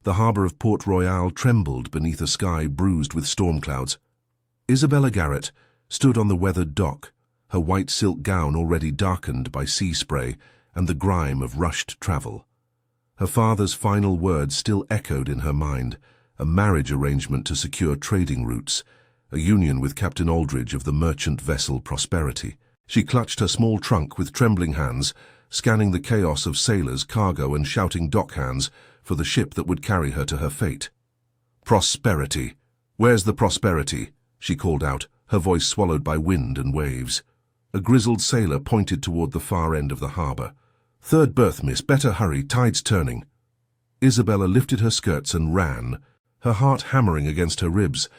The harbour of Port Royal trembled beneath a sky bruised with storm clouds. Isabella Garrett stood on the weathered dock, her white silk gown already darkened by sea spray and the grime of rushed travel. Her father's final words still echoed in her mind, a marriage arrangement to secure trading routes, a union with Captain Aldridge of the merchant vessel Prosperity. She clutched her small trunk with trembling hands, scanning the chaos of sailors, cargo and shouting dockhands for the ship that would carry her to her fate. Prosperity! Where's the Prosperity? She called out, her voice swallowed by wind and waves. A grizzled sailor pointed toward the far end of the harbour. "Third berth, miss. Better hurry. Tide's turning." Isabella lifted her skirts and ran, her heart hammering against her ribs.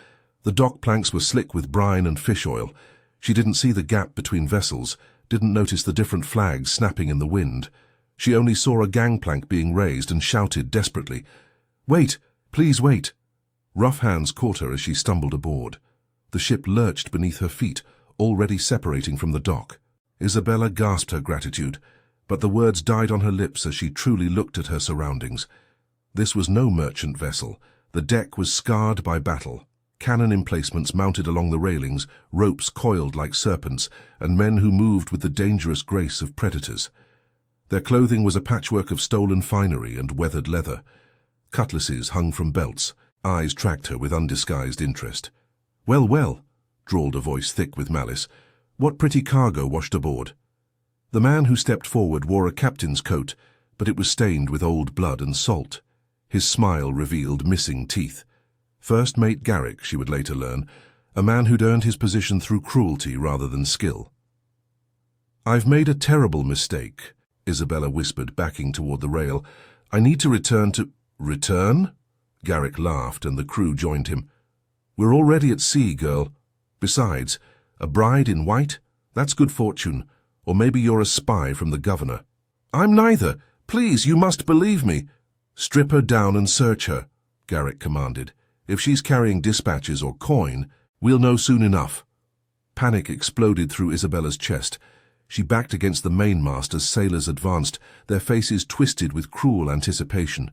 The dock planks were slick with brine and fish oil. She didn't see the gap between vessels, didn't notice the different flags snapping in the wind. She only saw a gangplank being raised and shouted desperately, "Wait! Please wait!" Rough hands caught her as she stumbled aboard. The ship lurched beneath her feet, already separating from the dock. Isabella gasped her gratitude, but the words died on her lips as she truly looked at her surroundings. This was no merchant vessel. The deck was scarred by battle. Cannon emplacements mounted along the railings, ropes coiled like serpents, and men who moved with the dangerous grace of predators. Their clothing was a patchwork of stolen finery and weathered leather. Cutlasses hung from belts. Eyes tracked her with undisguised interest. "Well, well," drawled a voice thick with malice. "What pretty cargo washed aboard?" The man who stepped forward wore a captain's coat, but it was stained with old blood and salt. His smile revealed missing teeth. First Mate Garrick, she would later learn, a man who'd earned his position through cruelty rather than skill. "I've made a terrible mistake," Isabella whispered, backing toward the rail. "I need to return to—" "Return?" Garrick laughed, and the crew joined him. "We're already at sea, girl. Besides, a bride in white? That's good fortune. Or maybe you're a spy from the governor." "I'm neither. Please, you must believe me." "Strip her down and search her," Garrick commanded. "If she's carrying dispatches or coin, we'll know soon enough." Panic exploded through Isabella's chest. She backed against the mainmast as sailors advanced, their faces twisted with cruel anticipation.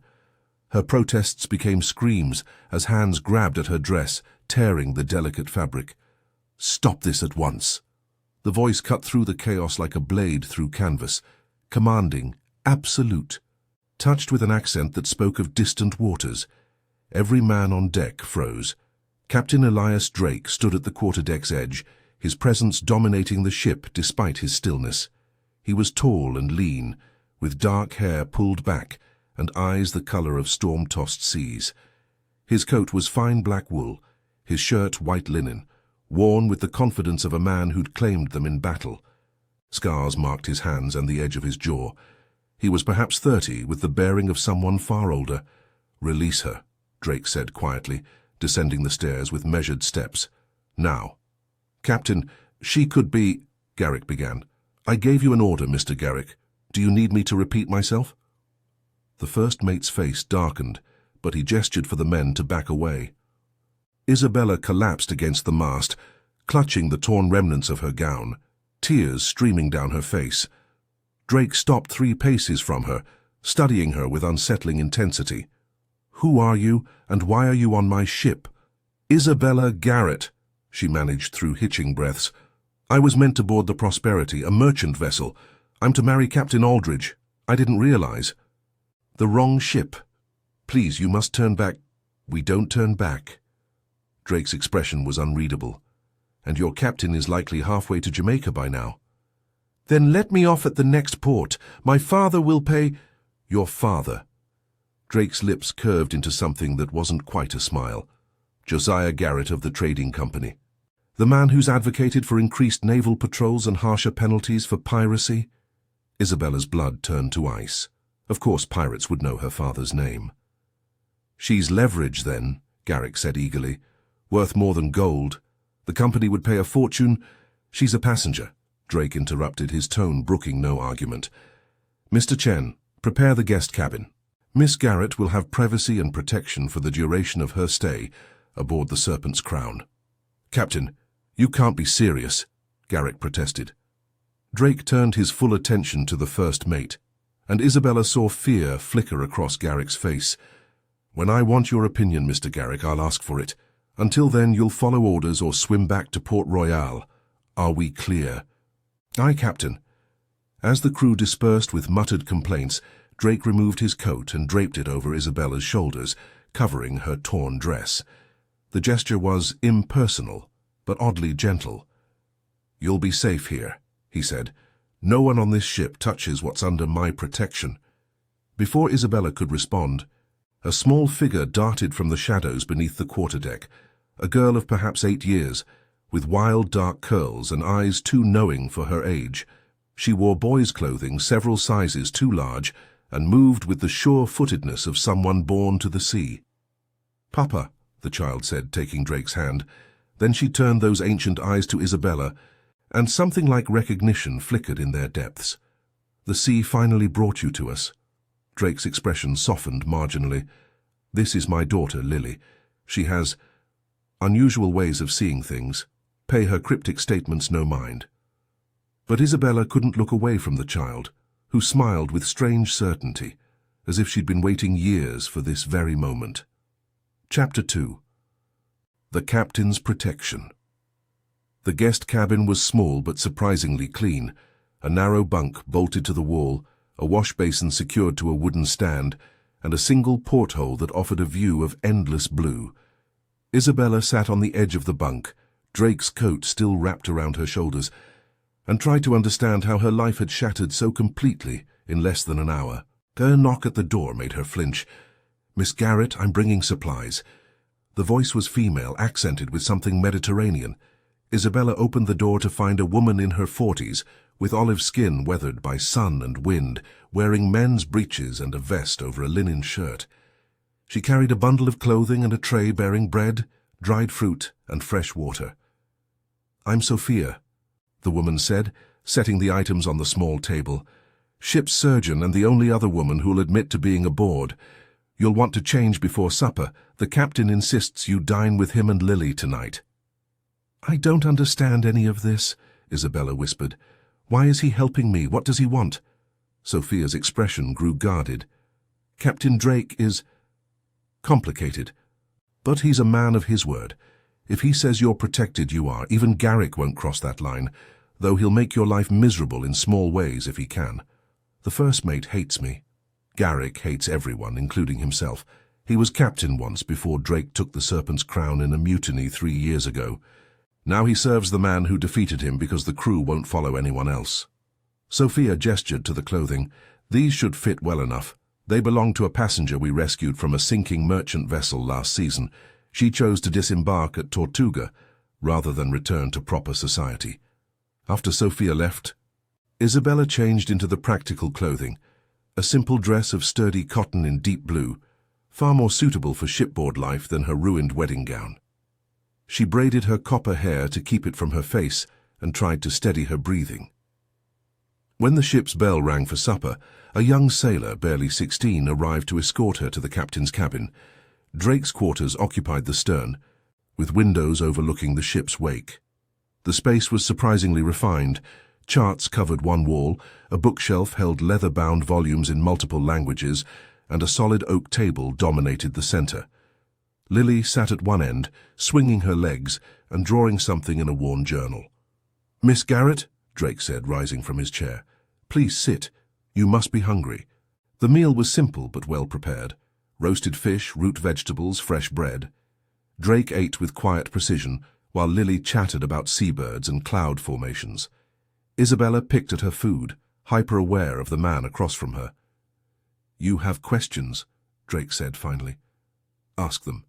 Her protests became screams as hands grabbed at her dress, tearing the delicate fabric. "Stop this at once." The voice cut through the chaos like a blade through canvas, commanding, absolute, touched with an accent that spoke of distant waters. Every man on deck froze. Captain Elias Drake stood at the quarterdeck's edge, his presence dominating the ship despite his stillness. He was tall and lean, with dark hair pulled back and eyes the color of storm-tossed seas. His coat was fine black wool, his shirt white linen, worn with the confidence of a man who'd claimed them in battle. Scars marked his hands and the edge of his jaw. He was perhaps 30, with the bearing of someone far older. "Release her," Drake said quietly, descending the stairs with measured steps. "Now." "Captain, she could be—" Garrick began. "I gave you an order, Mr. Garrick. Do you need me to repeat myself?" The first mate's face darkened, but he gestured for the men to back away. Isabella collapsed against the mast, clutching the torn remnants of her gown, tears streaming down her face. Drake stopped 3 paces from her, studying her with unsettling intensity. "Who are you, and why are you on my ship?" "Isabella Garrett," she managed through hitching breaths. "I was meant to board the Prosperity, a merchant vessel. I'm to marry Captain Aldridge. I didn't realize." "The wrong ship. Please, you must turn back." "We don't turn back." Drake's expression was unreadable. "And your captain is likely halfway to Jamaica by now." "Then let me off at the next port. My father will pay—" "Your father." Drake's lips curved into something that wasn't quite a smile. "Josiah Garrett of the Trading Company. The man who's advocated for increased naval patrols and harsher penalties for piracy?" Isabella's blood turned to ice. Of course pirates would know her father's name. "She's leverage, then," Garrick said eagerly. "Worth more than gold. The company would pay a fortune—" "She's a passenger," Drake interrupted, his tone brooking no argument. "Mr. Chen, prepare the guest cabin. Miss Garrett will have privacy and protection for the duration of her stay aboard the Serpent's Crown." "Captain, you can't be serious," Garrick protested. Drake turned his full attention to the first mate, and Isabella saw fear flicker across Garrick's face. When I want your opinion, Mr. Garrick, I'll ask for it. Until then, you'll follow orders or swim back to Port Royal. Are we clear? Aye, Captain. As the crew dispersed with muttered complaints, Drake removed his coat and draped it over Isabella's shoulders, covering her torn dress. The gesture was impersonal, but oddly gentle. You'll be safe here, he said. No one on this ship touches what's under my protection. Before Isabella could respond, a small figure darted from the shadows beneath the quarterdeck, a girl of perhaps 8 years, with wild dark curls and eyes too knowing for her age. She wore boys' clothing several sizes too large and moved with the sure-footedness of someone born to the sea. "Papa," the child said, taking Drake's hand. Then she turned those ancient eyes to Isabella, and something like recognition flickered in their depths. "The sea finally brought you to us." Drake's expression softened marginally. "This is my daughter, Lily. She has unusual ways of seeing things. Pay her cryptic statements no mind." But Isabella couldn't look away from the child, who smiled with strange certainty, as if she'd been waiting years for this very moment. Chapter 2. The Captain's Protection. The guest cabin was small but surprisingly clean, a narrow bunk bolted to the wall, a wash basin secured to a wooden stand, and a single porthole that offered a view of endless blue. Isabella sat on the edge of the bunk, Drake's coat still wrapped around her shoulders, and tried to understand how her life had shattered so completely in less than an hour. Her knock at the door made her flinch. "Miss Garrett, I'm bringing supplies." The voice was female, accented with something Mediterranean. Isabella opened the door to find a woman in her 40s, with olive skin weathered by sun and wind, wearing men's breeches and a vest over a linen shirt. She carried a bundle of clothing and a tray bearing bread, dried fruit, and fresh water. "I'm Sophia," the woman said, setting the items on the small table. "Ship's surgeon and the only other woman who'll admit to being aboard. You'll want to change before supper. The captain insists you dine with him and Lily tonight." "I don't understand any of this," Isabella whispered. "Why is he helping me? What does he want?" Sophia's expression grew guarded. "Captain Drake is complicated, but he's a man of his word. If he says you're protected, you are. Even Garrick won't cross that line, though he'll make your life miserable in small ways if he can. The first mate hates me. Garrick hates everyone, including himself. He was captain once before Drake took the Serpent's crown in a mutiny 3 years ago. Now he serves the man who defeated him because the crew won't follow anyone else." Sophia gestured to the clothing. "These should fit well enough. They belong to a passenger we rescued from a sinking merchant vessel last season. She chose to disembark at Tortuga rather than return to proper society." After Sophia left, Isabella changed into the practical clothing, a simple dress of sturdy cotton in deep blue, far more suitable for shipboard life than her ruined wedding gown. She braided her copper hair to keep it from her face and tried to steady her breathing. When the ship's bell rang for supper, a young sailor, barely 16, arrived to escort her to the captain's cabin. Drake's quarters occupied the stern, with windows overlooking the ship's wake. The space was surprisingly refined. Charts covered one wall, a bookshelf held leather-bound volumes in multiple languages, and a solid oak table dominated the center. Lily sat at one end, swinging her legs and drawing something in a worn journal. "Miss Garrett," Drake said, rising from his chair, "please sit. You must be hungry." The meal was simple but well prepared. Roasted fish, root vegetables, fresh bread. Drake ate with quiet precision, while Lily chattered about seabirds and cloud formations. Isabella picked at her food, hyper-aware of the man across from her. "You have questions," Drake said finally. "Ask them."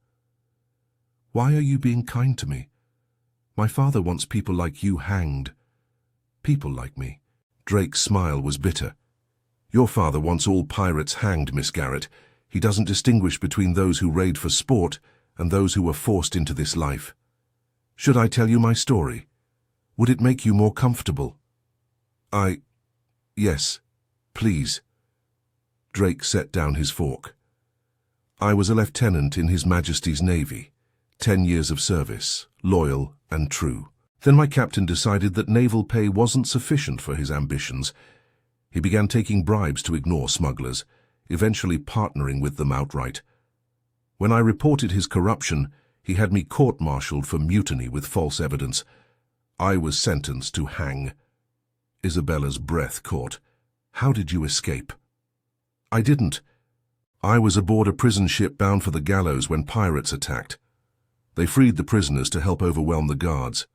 "Why are you being kind to me? My father wants people like you hanged." "People like me?" Drake's smile was bitter. "Your father wants all pirates hanged, Miss Garrett. He doesn't distinguish between those who raid for sport and those who were forced into this life. Should I tell you my story? Would it make you more comfortable?" Yes, please." Drake set down his fork. "I was a lieutenant in His Majesty's Navy. 10 years of service, loyal and true. Then my captain decided that naval pay wasn't sufficient for his ambitions. He began taking bribes to ignore smugglers, eventually partnering with them outright. When I reported his corruption, he had me court-martialed for mutiny with false evidence. I was sentenced to hang. Isabella's breath caught. How did you escape? I didn't. I was aboard a prison ship bound for the gallows when pirates attacked. They freed the prisoners to help overwhelm the guards.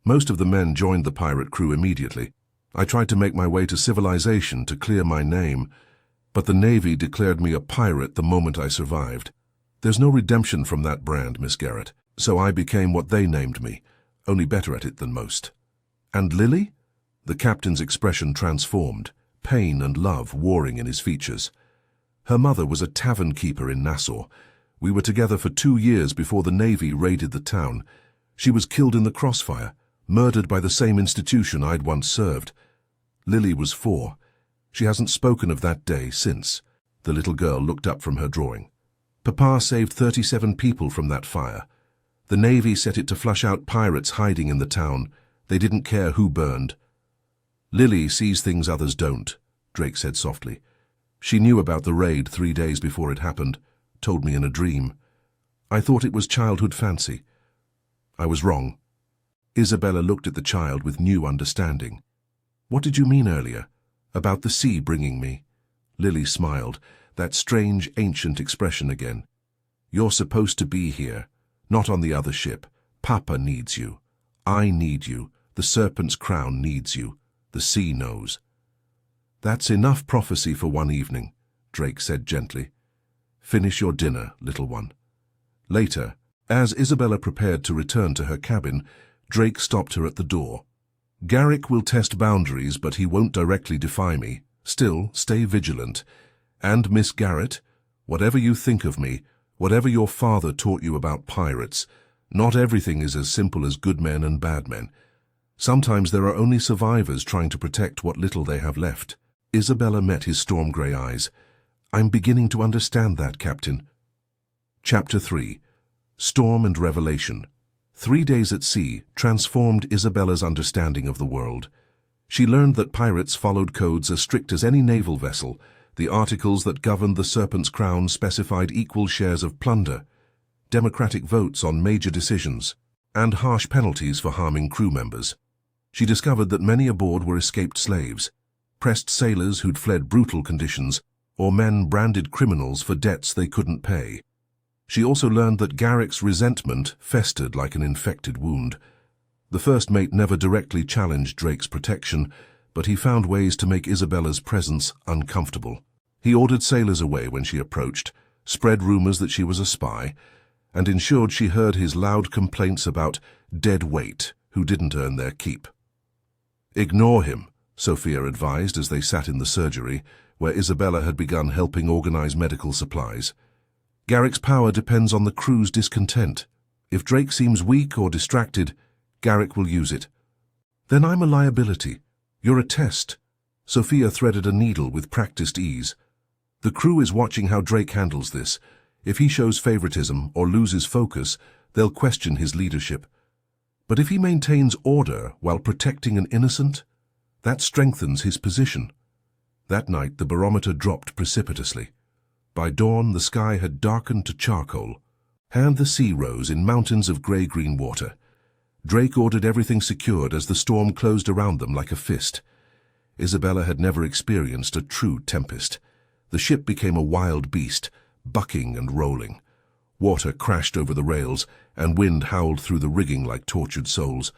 Most of the men joined the pirate crew immediately. I tried to make my way to civilization to clear my name, but the Navy declared me a pirate the moment I survived. There's no redemption from that brand, Miss Garrett, so I became what they named me, only better at it than most. And Lily? The captain's expression transformed, pain and love warring in his features. Her mother was a tavern keeper in Nassau. We were together for 2 years before the Navy raided the town. She was killed in the crossfire, murdered by the same institution I'd once served. Lily was 4. She hasn't spoken of that day since. The little girl looked up from her drawing. Papa saved 37 people from that fire. The Navy set it to flush out pirates hiding in the town. They didn't care who burned. Lily sees things others don't, Drake said softly. She knew about the raid 3 days before it happened, told me in a dream. I thought it was childhood fancy. I was wrong. Isabella looked at the child with new understanding. What did you mean earlier? About the sea bringing me? Lily smiled, that strange ancient expression again. You're supposed to be here, not on the other ship. Papa needs you. I need you. The Serpent's Crown needs you. The sea knows. That's enough prophecy for one evening, Drake said gently. Finish your dinner, little one. Later, as Isabella prepared to return to her cabin, Drake stopped her at the door. Garrick will test boundaries, but he won't directly defy me. Still, stay vigilant. And, Miss Garrett, whatever you think of me, whatever your father taught you about pirates, not everything is as simple as good men and bad men. Sometimes there are only survivors trying to protect what little they have left. Isabella met his storm-grey eyes. I'm beginning to understand that, Captain. Chapter 3. Storm and Revelation. 3 days at sea transformed Isabella's understanding of the world. She learned that pirates followed codes as strict as any naval vessel. The articles that governed the Serpent's Crown specified equal shares of plunder, democratic votes on major decisions, and harsh penalties for harming crew members. She discovered that many aboard were escaped slaves, pressed sailors who'd fled brutal conditions, or men branded criminals for debts they couldn't pay. She also learned that Garrick's resentment festered like an infected wound. The first mate never directly challenged Drake's protection, but he found ways to make Isabella's presence uncomfortable. He ordered sailors away when she approached, spread rumors that she was a spy, and ensured she heard his loud complaints about dead weight who didn't earn their keep. Ignore him, Sophia advised as they sat in the surgery, where Isabella had begun helping organize medical supplies. Garrick's power depends on the crew's discontent. If Drake seems weak or distracted, Garrick will use it. Then I'm a liability. You're a test. Sophia threaded a needle with practiced ease. The crew is watching how Drake handles this. If he shows favoritism or loses focus, they'll question his leadership. But if he maintains order while protecting an innocent, that strengthens his position. That night the barometer dropped precipitously. By dawn the sky had darkened to charcoal, and the sea rose in mountains of grey-green water. Drake ordered everything secured as the storm closed around them like a fist. Isabella had never experienced a true tempest. The ship became a wild beast, bucking and rolling. Water crashed over the rails, and wind howled through the rigging like tortured souls.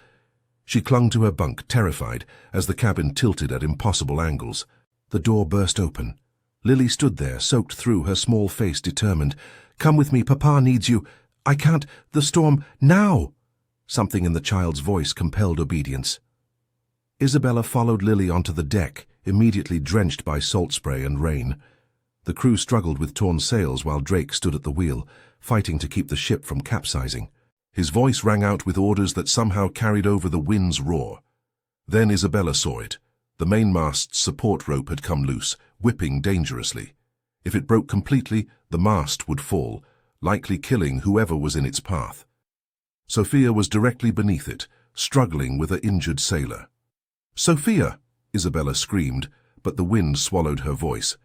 She clung to her bunk, terrified, as the cabin tilted at impossible angles. The door burst open. Lily stood there, soaked through, her small face determined. "Come with me, Papa needs you. I can't. The storm. Now!" Something in the child's voice compelled obedience. Isabella followed Lily onto the deck, immediately drenched by salt spray and rain. The crew struggled with torn sails while Drake stood at the wheel, fighting to keep the ship from capsizing. His voice rang out with orders that somehow carried over the wind's roar. Then Isabella saw it. The mainmast's support rope had come loose, whipping dangerously. If it broke completely, the mast would fall, likely killing whoever was in its path. Sophia was directly beneath it, struggling with an injured sailor. "Sophia!" Isabella screamed, but the wind swallowed her voice.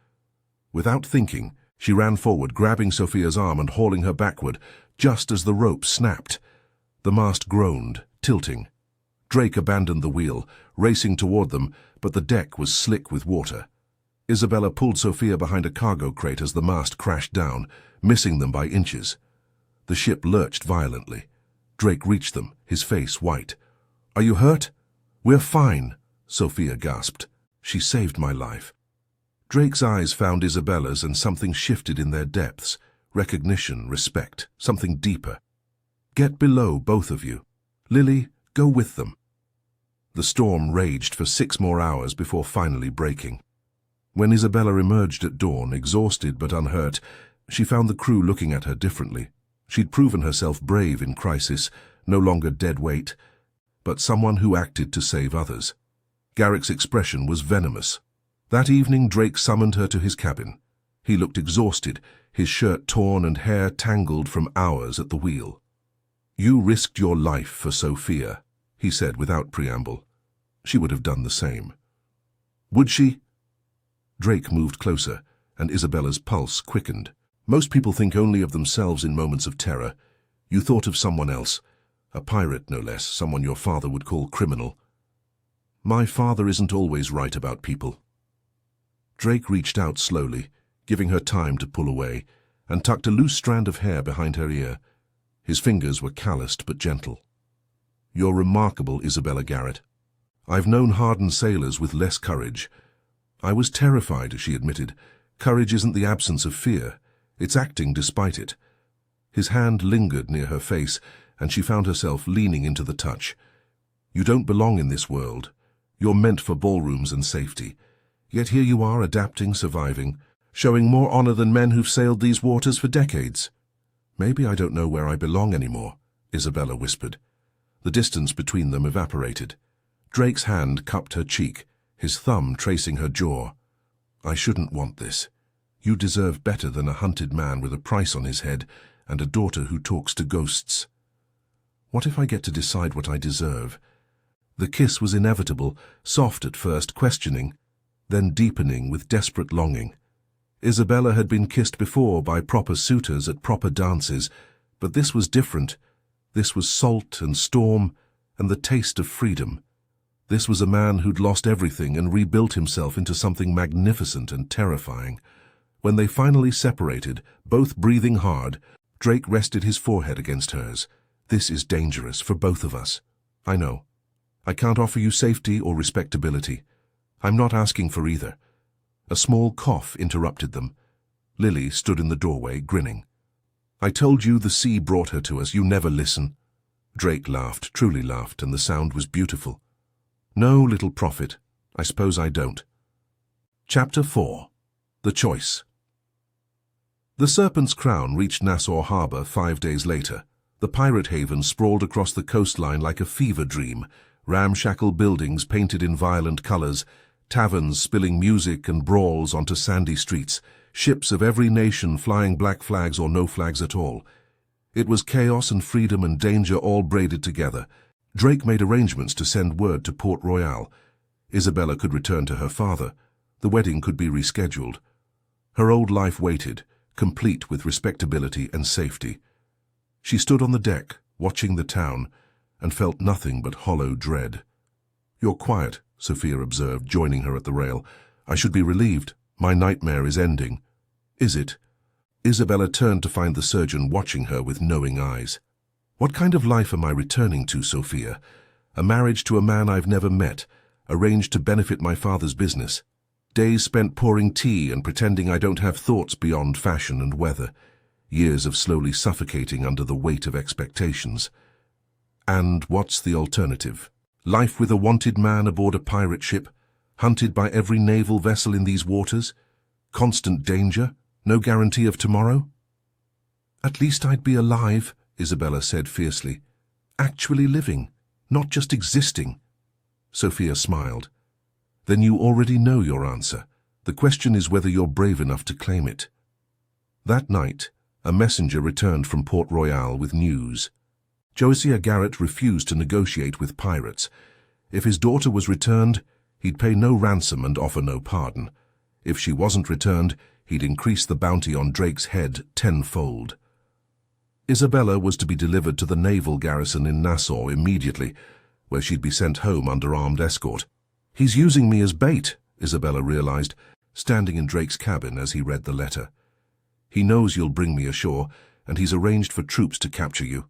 Without thinking, She ran forward, grabbing Sophia's arm and hauling her backward, just as the rope snapped. The mast groaned, tilting. Drake abandoned the wheel, racing toward them, but the deck was slick with water. Isabella pulled Sophia behind a cargo crate as the mast crashed down, missing them by inches. The ship lurched violently. Drake reached them, his face white. "Are you hurt?" "We're fine," Sophia gasped. "She saved my life." Drake's eyes found Isabella's, and something shifted in their depths. Recognition, respect, something deeper. "Get below, both of you. Lily, go with them." The storm raged for 6 more hours before finally breaking. When Isabella emerged at dawn, exhausted but unhurt, she found the crew looking at her differently. She'd proven herself brave in crisis, no longer dead weight, but someone who acted to save others. Garrick's expression was venomous. That evening, Drake summoned her to his cabin. He looked exhausted, his shirt torn and hair tangled from hours at the wheel. "You risked your life for Sophia," he said without preamble. She would have done the same. "Would she?" Drake moved closer, and Isabella's pulse quickened. "Most people think only of themselves in moments of terror. You thought of someone else, a pirate no less, someone your father would call criminal." "My father isn't always right about people." Drake reached out slowly, giving her time to pull away, and tucked a loose strand of hair behind her ear. His fingers were calloused but gentle. "You're remarkable, Isabella Garrett. I've known hardened sailors with less courage." "I was terrified," she admitted. "Courage isn't the absence of fear. It's acting despite it." His hand lingered near her face, and she found herself leaning into the touch. "You don't belong in this world. You're meant for ballrooms and safety. Yet here you are, adapting, surviving, showing more honor than men who've sailed these waters for decades." "Maybe I don't know where I belong anymore," Isabella whispered. The distance between them evaporated. Drake's hand cupped her cheek, his thumb tracing her jaw. "I shouldn't want this. You deserve better than a hunted man with a price on his head and a daughter who talks to ghosts." "What if I get to decide what I deserve?" The kiss was inevitable, soft at first, questioning, then deepening with desperate longing. Isabella had been kissed before by proper suitors at proper dances, but this was different. This was salt and storm and the taste of freedom. This was a man who'd lost everything and rebuilt himself into something magnificent and terrifying. When they finally separated, both breathing hard, Drake rested his forehead against hers. "This is dangerous for both of us. I know. I can't offer you safety or respectability. I'm not asking for either." A small cough interrupted them. Lily stood in the doorway, grinning. "I told you the sea brought her to us. You never listen." Drake laughed, truly laughed, and the sound was beautiful. "No, little prophet. I suppose I don't." Chapter 4. The Choice. The Serpent's Crown reached Nassau Harbor 5 days later. The pirate haven sprawled across the coastline like a fever dream, ramshackle buildings painted in violent colors, taverns spilling music and brawls onto sandy streets, ships of every nation flying black flags or no flags at all. It was chaos and freedom and danger all braided together. Drake made arrangements to send word to Port Royal. Isabella could return to her father. The wedding could be rescheduled. Her old life waited, complete with respectability and safety. She stood on the deck, watching the town, and felt nothing but hollow dread. "You're quiet," Sophia observed, joining her at the rail. "I should be relieved. My nightmare is ending." "Is it?" Isabella turned to find the surgeon watching her with knowing eyes. "What kind of life am I returning to, Sophia? A marriage to a man I've never met, arranged to benefit my father's business. Days spent pouring tea and pretending I don't have thoughts beyond fashion and weather. Years of slowly suffocating under the weight of expectations. And what's the alternative? Life with a wanted man aboard a pirate ship, hunted by every naval vessel in these waters? Constant danger? No guarantee of tomorrow?" "At least I'd be alive," Isabella said fiercely. "Actually living, not just existing." Sophia smiled. "Then you already know your answer. The question is whether you're brave enough to claim it." That night, a messenger returned from Port Royal with news. Josiah Garrett refused to negotiate with pirates. If his daughter was returned, he'd pay no ransom and offer no pardon. If she wasn't returned, he'd increase the bounty on Drake's head tenfold. Isabella was to be delivered to the naval garrison in Nassau immediately, where she'd be sent home under armed escort. "He's using me as bait," Isabella realized, standing in Drake's cabin as he read the letter. "He knows you'll bring me ashore, and he's arranged for troops to capture you."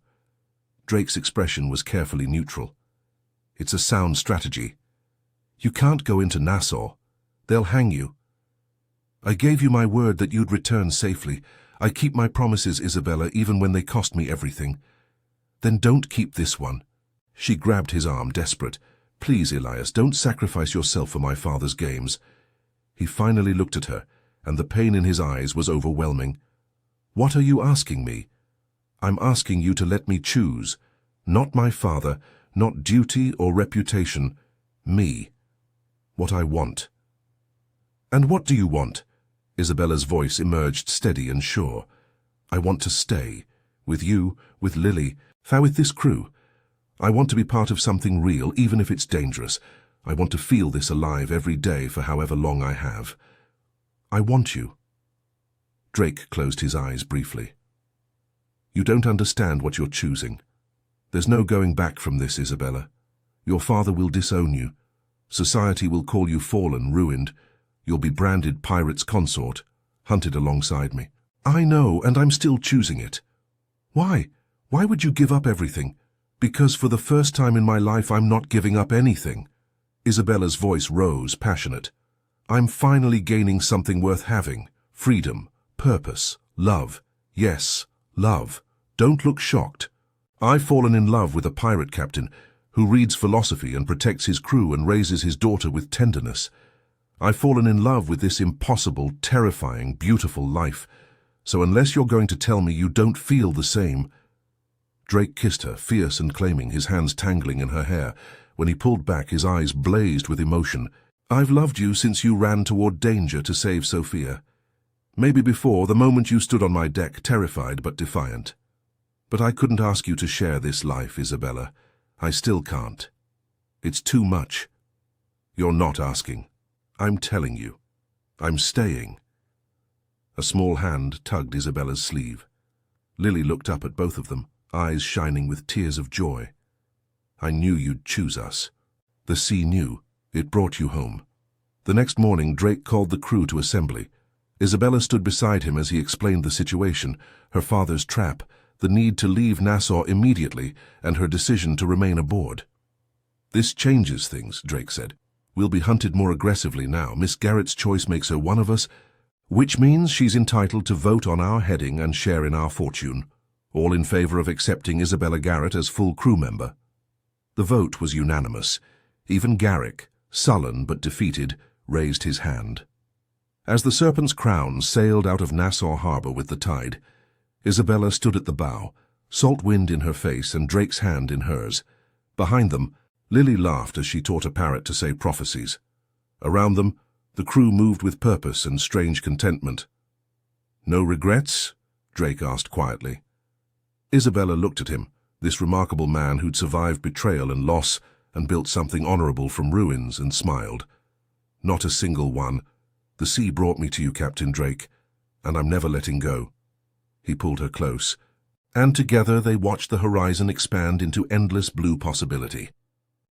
Drake's expression was carefully neutral. "It's a sound strategy. You can't go into Nassau. They'll hang you." "I gave you my word that you'd return safely. I keep my promises, Isabella, even when they cost me everything." "Then don't keep this one." She grabbed his arm, desperate. "Please, Elias, don't sacrifice yourself for my father's games." He finally looked at her, and the pain in his eyes was overwhelming. "What are you asking me?" "I'm asking you to let me choose. Not my father, not duty or reputation. Me. What I want." "And what do you want?" Isabella's voice emerged steady and sure. "I want to stay. With you, with Lily, with this crew. I want to be part of something real, even if it's dangerous. I want to feel this alive every day for however long I have. I want you." Drake closed his eyes briefly. "You don't understand what you're choosing. There's no going back from this, Isabella. Your father will disown you. Society will call you fallen, ruined. You'll be branded pirate's consort, hunted alongside me." "I know, and I'm still choosing it." "Why? Why would you give up everything?" "Because for the first time in my life I'm not giving up anything." Isabella's voice rose, passionate. "I'm finally gaining something worth having. Freedom, purpose, love. Yes, love. Don't look shocked. I've fallen in love with a pirate captain who reads philosophy and protects his crew and raises his daughter with tenderness. I've fallen in love with this impossible, terrifying, beautiful life. So unless you're going to tell me you don't feel the same—" Drake kissed her, fierce and claiming, his hands tangling in her hair. When he pulled back, his eyes blazed with emotion. "I've loved you since you ran toward danger to save Sophia. Maybe before, the moment you stood on my deck, terrified but defiant. But I couldn't ask you to share this life, Isabella. I still can't. It's too much. You're not asking. I'm telling you. I'm staying." A small hand tugged Isabella's sleeve. Lily looked up at both of them, eyes shining with tears of joy. "I knew you'd choose us. The sea knew. It brought you home." The next morning, Drake called the crew to assembly. Isabella stood beside him as he explained the situation, her father's trap, the need to leave Nassau immediately, and her decision to remain aboard. "This changes things," Drake said. "We'll be hunted more aggressively now. Miss Garrett's choice makes her one of us, which means she's entitled to vote on our heading and share in our fortune. All in favor of accepting Isabella Garrett as full crew member?" The vote was unanimous. Even Garrick, sullen but defeated, raised his hand. As the Serpent's Crown sailed out of Nassau harbor with the tide, Isabella stood at the bow, salt wind in her face and Drake's hand in hers. Behind them, Lily laughed as she taught a parrot to say prophecies. Around them, the crew moved with purpose and strange contentment. "No regrets?" Drake asked quietly. Isabella looked at him, this remarkable man who'd survived betrayal and loss and built something honorable from ruins, and smiled. "Not a single one. The sea brought me to you, Captain Drake, and I'm never letting go." He pulled her close, and together they watched the horizon expand into endless blue possibility.